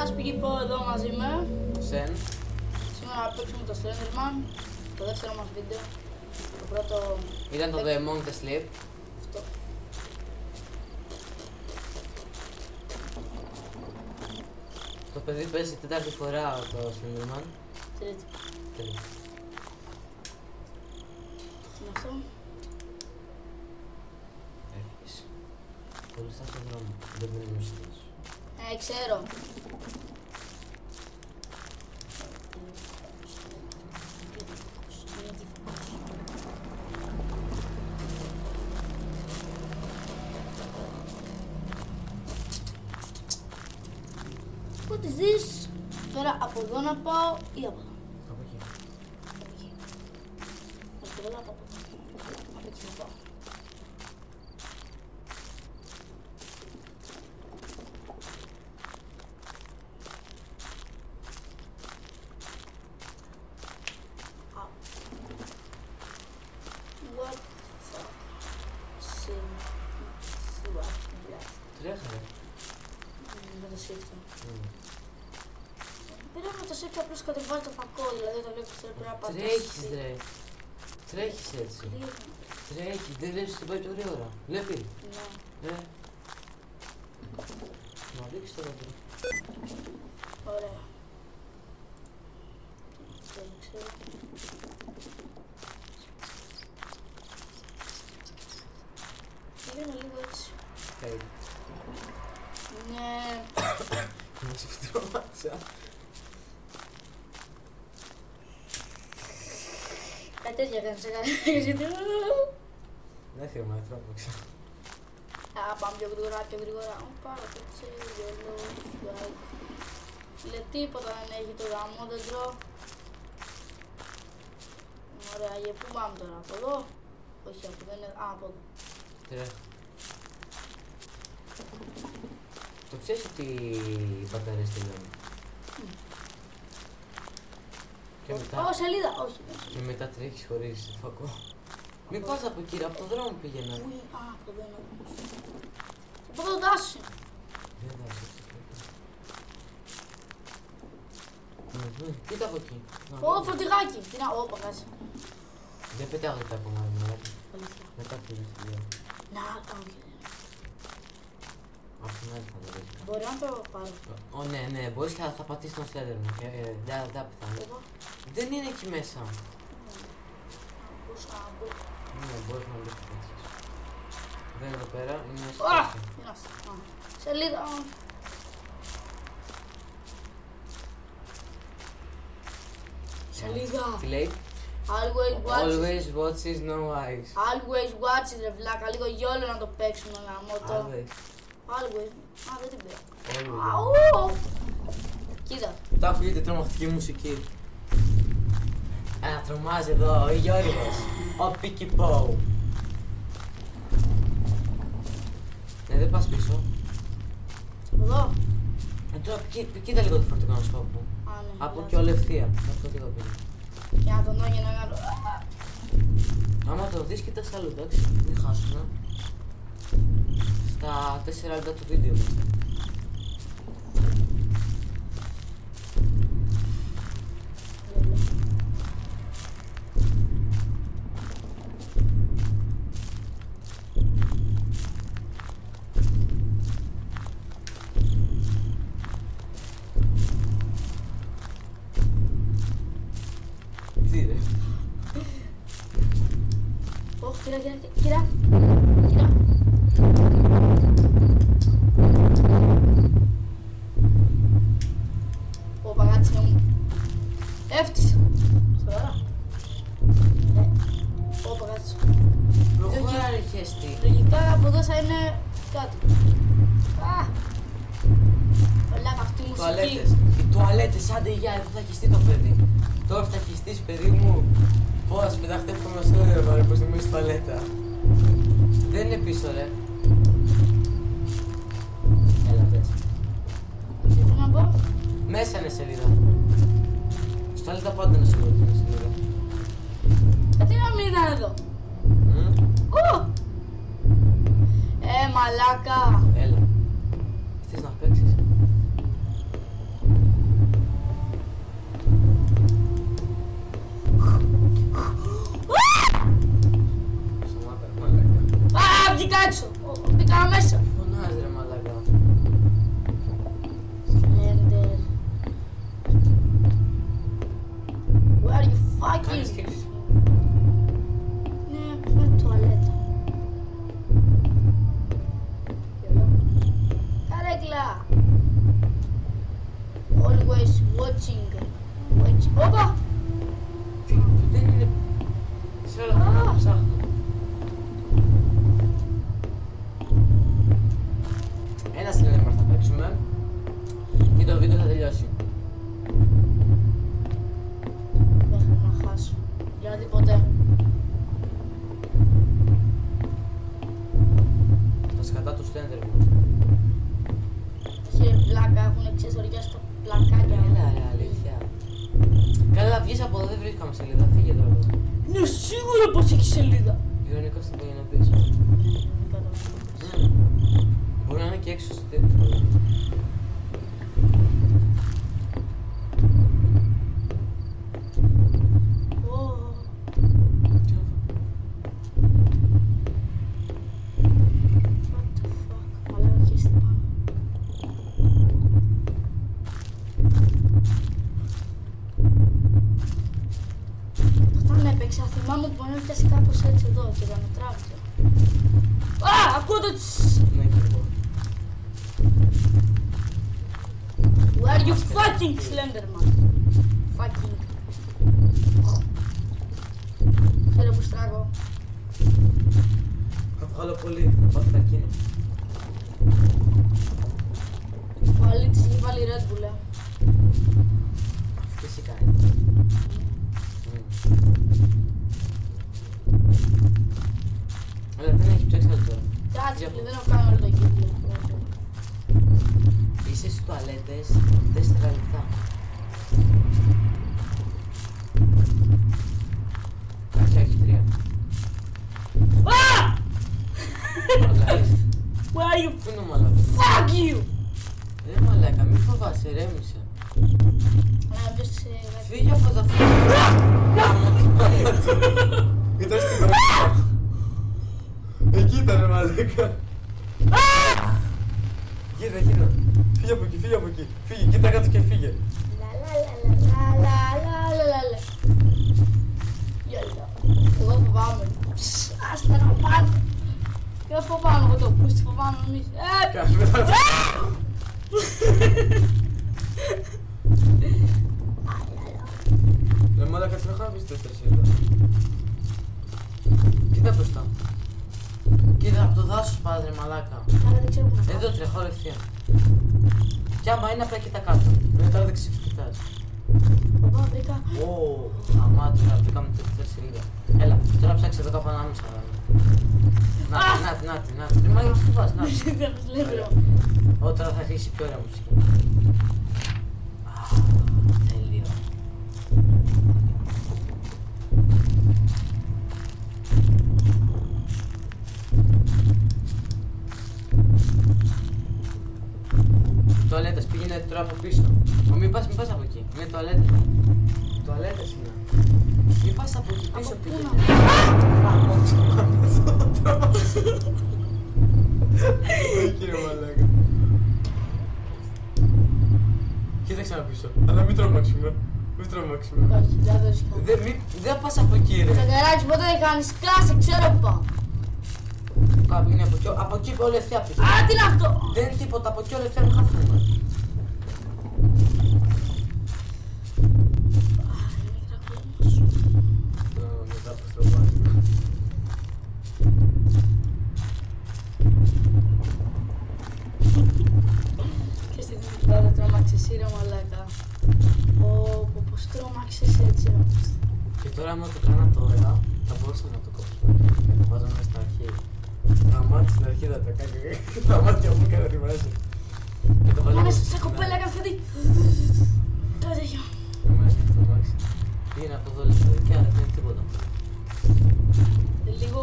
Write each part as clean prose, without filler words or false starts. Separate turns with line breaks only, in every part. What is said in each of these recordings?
σας, πήγε εδώ μαζί με
Σεν.
Σήμερα παίξουμε το Slenderman, το δεύτερο μας βίντεο. Το πρώτο
Ήταν το The Among the Sleep.
αυτό.
Το παιδί παίζει τέταρτη φορά το Slenderman.
Τρίτη.
Τρίτη.
Τι είναι αυτό?
Έφυγες. Πολύ στον δρόμο. Δεν μπορεί να μιλήσεις.
Ξέρω. What is this? Τώρα από εδώ να πάω ή από εδώ?
Από εκεί.
Από εκεί. Όχι, δεν από εδώ. Από εκεί να πάω. What the fuck?
Τρέχα ρε.
Με το shift. Πέρα με το shift απλώς κατεβάζει το φακό, δηλαδή όταν βλέπεις τώρα πρέπει να πατήσεις.
Τρέχεις ρε. Τρέχεις έτσι. Τρέχεις, δεν βλέπεις ότι πάει πιο γρήγορα. Βλέπει.
Ναι.
Να δείξεις τώρα τι.
Ωραία. Δεν ξέρω. Πήγαινε λίγο έτσι.
Φέιλ.
Ναι.
Να σε φτρώμαξα.
Κάτι τέτοια κάνεις,
Δεν θυμάμαι, τρόμαξα.
Πάμε πιο γρήγορα, πιο γρήγορα. Πάρα έτσι, γελό, σουάκι. Φίλε, τίποτα δεν έχει το γαμό, δεν τρώω. Ωραία, για πού πάμε τώρα, από εδώ? Όχι, από εδώ είναι, από εδώ.
Τρέχα. Το ξέρεις ότι οι μπαταρίες τελειώνουν. Και μετά,
Σελίδα, όχι.
και μετά τρέχεις χωρίς φακό. Μην πας από εκεί, από τον δρόμο πήγαινα.
Πού είναι, από εδώ είναι. Από εδώ τάση.
Δεν θα είσαι. Κοίτα από εκεί.
Ω, φορτηγάκι. Τι να, όπα, κάτσε.
Δεν πετάγονται τα κομμάτια.
Αλήθεια.
Μετά πήγες στη δουλειά.
Να, όχι.
Απ' την άλλη θα το δεις.
Μπορεί να το πάρω.
Ω, ναι, μπορείς και θα πατήσεις τον Slenderman. Δεν πεθάνει.
Εδώ.
Δεν είναι εκεί μέσα.
Πώς να μπω.
Ναι, μπορείς να μπεις και πετύχεις. Δεν είναι εδώ πέρα, είναι στο
Α,
σπίτι.
είναι αυτό. Σελίδα. Σελίδα.
Τι λέει?
Always watch it.
Always watches, no eyes.
Always watch it, ρε βλάκα. Λίγο γιόλο να το παίξουμε γάμο το.
Always.
Always. Α, δεν την πήρα.
Always.
Αου! Κοίτα.
Τα ακούγεται τρομακτική μουσική. Τρομάζει εδώ ο Γιώργος. Ο Πίκι Πόου. Ναι, δεν πας πίσω.
Από εδώ.
Τώρα κοίτα λίγο το φορτηγό σκόπο.
Α, ναι.
Από
εντάξει.
εκεί όλη ευθεία. Αυτό και εδώ πίσω.
Για να τον δω για να κάνω.
Άμα το δεις κοίτας άλλο, εντάξει. Μην χάσουμε. Στα 4 λεπτά του βίντεο μας. Τι ρε.
Ωχ, κοίτα. Ω, παγάτσε μου. Έφτιαξα. Σοβαρά. Ω, παγάτσε.
Προχώρα ρε χέστη.
Λογικά από εδώ θα είναι κάτω. Α! Πολλά αυτή η μουσική.
Τουαλέτες. Οι τουαλέτες, άντε γεια, εδώ θα χυστεί το παιδί. Τώρα θα χυστείς παιδί μου. Πώς πεταχτεύουμε στο δέντρο, πως είμαι στη τουαλέτα. Δεν είναι πίσω ρε. Έλα πες.
Και τι να πω.
Μέσα είναι σελίδα. Στο τουαλέτα πάντα είναι σελίδα.
Τι να μην ήταν εδώ. Ω! Μαλάκα.
Έλα. Θες να παίξεις.
Κάνα μέσα.
Φωνάζει ρε μαλάκα.
Slender. Where are you fucking?
Κάνεις σκέψη.
Ναι, μια τουαλέτα. Εδώ. Καρέκλα. Always watching. Όπα!
Δεν είναι... Σε όλα αυτά που ψάχνω. Ένα Slender θα παίξουμε και το βίντεο θα τελειώσει.
Μέχρι να χάσω. Γιατί ποτέ.
Τα σκατά του Slender μου.
Έχει πλάκα, έχουν εξαισθητικές στο πλακάκια.
Έλα ρε αλήθεια. Καλά βγεις από εδώ, δεν βρίσκαμε σελίδα, φύγε τώρα.
Ναι, σίγουρα πως έχει σελίδα.
Ειρωνικό στην πήγαινε πίσω. Μπορεί να είναι και έξω στο τέτοιο.
Θυμάμαι ότι μπορεί να πιάσει κάπως έτσι εδώ και να με τράβηξε. Α, ακούω το τσσσσ.
Ναι, και εγώ.
Where are you fucking Slenderman? Fucking. Θέλω που στράγω.
Θα βγάλω πολύ, θα πάω καρκίνο.
Ο Αλίτης έχει βάλει Red Bull,
Αυτό εσύ κάνει. Αλλά δεν έχει ψάξει άλλο τώρα.
Κάτσε, δεν έχω κάνει όλο το κύκλο.
Είσαι στις τουαλέτες 4 λεπτά. Άρχι, έχει 3.
Α!
Μαλάκα.
Where are you?
Πού είναι ο μαλάκα?
Fuck you!
Ρε μαλάκα, μη φοβάσαι, ρέμισε.
Να πεις
Φύγε από τα φύγε. Ήταν στην κόμμα. Εκεί ήταν μαλάκα. Γύρω. Φύγε από εκεί, φύγε από εκεί. Φύγε, κοίτα κάτω και φύγε.
Λαλαλαλαλαλαλαλαλα. Γέλα. Εγώ φοβάμαι. Άστα να πάνε. Δεν φοβάμαι εγώ το πούστη, φοβάμαι εμείς.
Κάτσε μετά. Ρε μαλάκα, τι έχω να πεις 4 σελίδα. Κοίτα μπροστά. Κοίτα από το δάσος padre μαλάκα.
Αλλά δεν ξέρω που να πάω.
Εδώ τρέχω ευθεία. Κι άμα είναι απλά κοίτα κάτω. Μετά δεξί που κοιτάς.
Παπά, βρήκα.
Ω, αμάτωρα, βρήκαμε τη δεύτερη σελίδα. Έλα, τώρα ψάξε εδώ κάπου ανάμεσα. Νάτι. Ρε μαλάκα, σου φοβάσαι, νάτι. Ω, τώρα θα αρχίσει πιο ωραία μουσική. Τέλειο. Τουαλέτες, πήγαινε τώρα από πίσω. Μην πας από εκεί. Είναι τουαλέτες. Τουαλέτες είναι. Μην πας από εκεί πίσω, πήγαινε. Όχι ρε μαλάκα. Κοίταξε να πίσω. Αλλά μην τρομάξουμε. Μην τρομάξουμε.
Όχι, δεν το έχεις κάνει.
Δεν πας από εκεί ρε.
Τσαγκαράκι, ποτέ δεν κάνεις κλάση, ξέρω που πάω.
Πάμε, είναι από εκεί. Από εκεί όλη ευθεία πίσω.
Α, τι είναι αυτό!
Δεν είναι τίποτα, από εκεί όλη ευθεία μην χαθούμε. Μετά από στο βάζι.
Και στη δουλειά δεν τρόμαξες ρε μαλάκα. Πώς τρόμαξες έτσι ρε.
Και τώρα άμα το κάνα τώρα, θα μπορούσα να το κόψω. Και το βάζω μέσα στα αρχεία. Τα μάτια στην αρχή θα τα κάνει. Τα μάτια μου έκανα τη βάση.
Μάνε σαν κοπέλα έκανε κάτι. Το τέτοιο.
Μέσα στο μάξι. Πήγαινε από εδώ λεπτό και άρα δεν είναι τίποτα.
Λίγο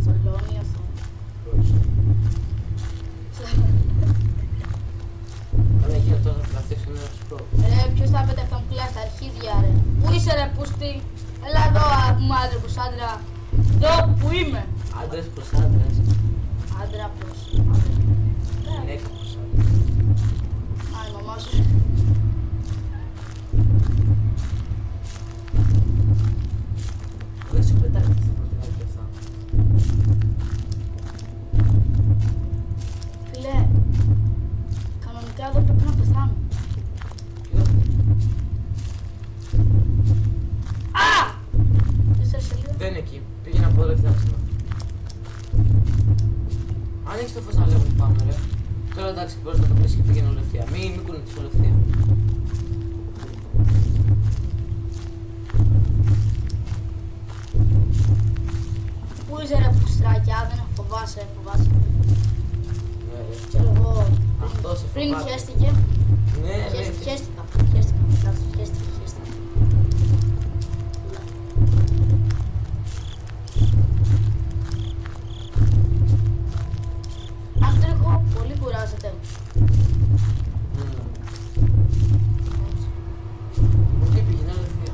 θολώνει αυτό.
Άρα γύρω τώρα θα πλαθήσω ένα σπρο.
Ποιος θα πέτει αυτά μου κλάσει τα αρχίδια ρε. Πού είσαι ρε πούστη. Έλα εδώ μου άντρε προς άντρα. Εδώ που είμαι.
Άντρες προς άντρες.
Άντρα απλώς.
Γυναίκα πως άλλο.
Α, η μαμά σου.
Δεν σου πετάγεται στην πρωτεύουσα και αυτά.
Φίλε, κανονικά εδώ πρέπει να πεθάνω. Α! Τέσσερα σελίδα.
Δεν είναι εκεί. Πήγαινε από εδώ φτιάξουμε. Ανοίξει το φως να λέγουμε πάμε ρε. Τώρα εντάξει μπορείς να το κλείσεις και πήγαινε ολευθεία. Μην κουνηθείς ολευθεία.
Πού είσαι ρε πουστράκια, δεν φοβάσαι.
Ναι ρε.
Ξέρω εγώ,
Αυτό σε
πριν
φοβάται.
χέστηκε.
Ναι ρε.
Χέστηκα. Αν τρέχω, πολύ κουράζεται.
Εκεί πήγαινε ολευθεία.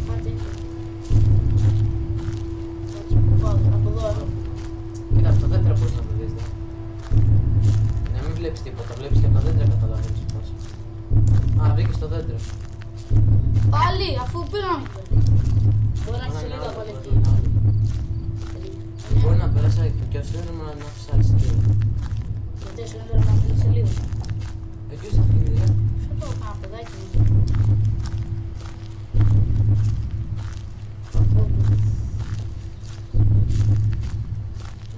Πάτε. Από εδώ έχω.
Κοίτα, από τα δέντρα πώς να το δεις, δε. Να μην βλέπεις τίποτα, βλέπεις και από τα δέντρα καταλαβαίνεις πώς. Α, βρήκες το δέντρο.
Πάλι, αφού πήγαμε εκεί. Μπορεί να έχει σελίδα πάλι εκεί.
Μπορεί να περάσει και ο σύνδρομο να αφήσει άλλη σελίδα.
Γιατί σου είναι να αφήνει σελίδα.
Εκεί θα αφήνει, ρε.
Σου το κάνα παιδάκι μου.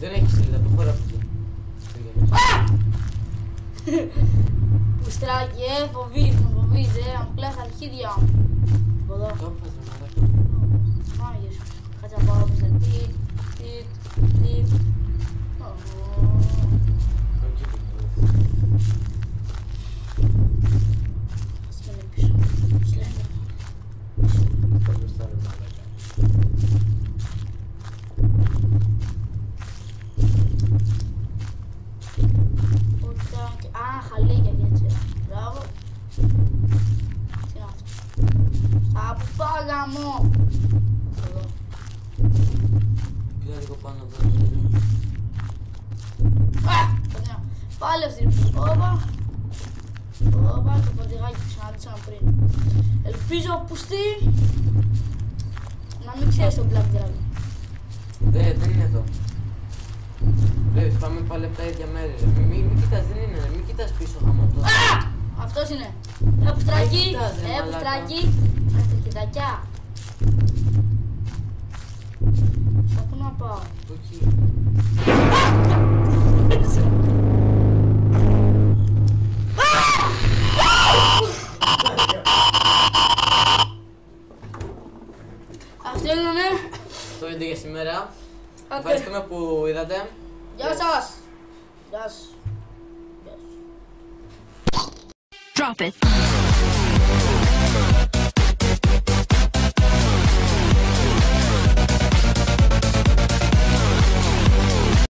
Δεν έχει σελίδα, προχώρα από εκεί.
Πουστράκι, φοβίζει, αν μου κλαις τα αρχίδια μου. Από εδώ.
Το έπαθα, μαλάκα.
Μάγες σου. Κάτσε να πάω πίσω. Τιτ.
Εκεί πήγαινε.
Ας μείνει πίσω. Σλέντερ.
Το μπροστά, ρε μαλάκα.
Α, χαλίκια και έτσι. Μπράβο. Τι είναι αυτό. Στα πουπάγα μου. Εδώ.
Πήγα λίγο πάνω εδώ.
Παιδιά, πάλι αυτή την πουστόπα. Όπα, το παντηγάκι που συναντήσαμε πριν. Ελπίζω πουστή να μην ξέρεις τον Black Dragon.
Δεν είναι εδώ. Βλέπεις, πάμε πάλι από τα ίδια μέρη, ρε. Μην κοιτάς, δεν είναι, ρε. Μην κοιτάς πίσω γαμώτο.
Αυτός είναι. Πουστράκι,
κοιτάς, ρε, μαλάκα.
πουστράκι. Στα κοιτακιά. Στα πού να πάω.
Εκεί.
Αυτό είναι.
Το βίντεο για σήμερα.
Άντε.
Ευχαριστούμε που είδατε.
Γεια σας. Γεια σου.
Drop it.